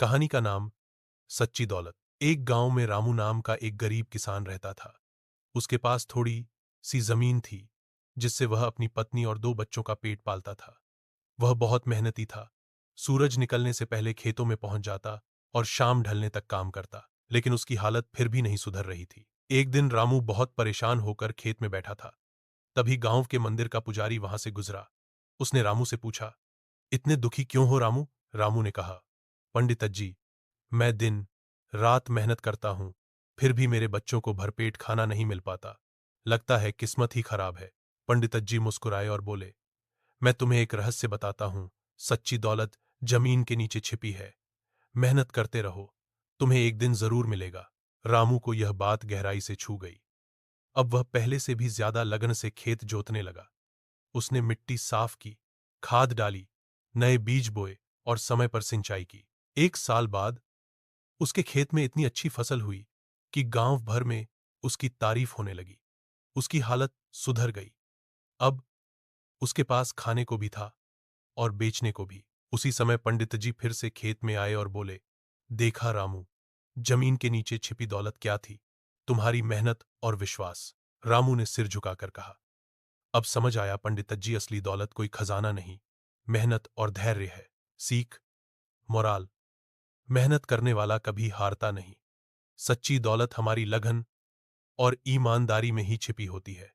कहानी का नाम सच्ची दौलत। एक गांव में रामू नाम का एक गरीब किसान रहता था। उसके पास थोड़ी सी जमीन थी, जिससे वह अपनी पत्नी और दो बच्चों का पेट पालता था। वह बहुत मेहनती था। सूरज निकलने से पहले खेतों में पहुंच जाता और शाम ढलने तक काम करता, लेकिन उसकी हालत फिर भी नहीं सुधर रही थी। एक दिन रामू बहुत परेशान होकर खेत में बैठा था। तभी गांव के मंदिर का पुजारी वहां से गुजरा। उसने रामू से पूछा, इतने दुखी क्यों हो रामू? रामू ने कहा, पंडित जी, मैं दिन रात मेहनत करता हूं, फिर भी मेरे बच्चों को भरपेट खाना नहीं मिल पाता। लगता है किस्मत ही खराब है। पंडित जी मुस्कुराए और बोले, मैं तुम्हें एक रहस्य बताता हूं। सच्ची दौलत जमीन के नीचे छिपी है। मेहनत करते रहो, तुम्हें एक दिन जरूर मिलेगा। रामू को यह बात गहराई से छू गई। अब वह पहले से भी ज्यादा लगन से खेत जोतने लगा। उसने मिट्टी साफ की, खाद डाली, नए बीज बोए और समय पर सिंचाई की। एक साल बाद उसके खेत में इतनी अच्छी फसल हुई कि गांव भर में उसकी तारीफ होने लगी। उसकी हालत सुधर गई। अब उसके पास खाने को भी था और बेचने को भी। उसी समय पंडित जी फिर से खेत में आए और बोले, देखा रामू, जमीन के नीचे छिपी दौलत क्या थी? तुम्हारी मेहनत और विश्वास। रामू ने सिर झुकाकर कहा, अब समझ आया पंडित जी, असली दौलत कोई खजाना नहीं, मेहनत और धैर्य है। सीख, मोराल, मेहनत करने वाला कभी हारता नहीं। सच्ची दौलत हमारी लगन और ईमानदारी में ही छिपी होती है।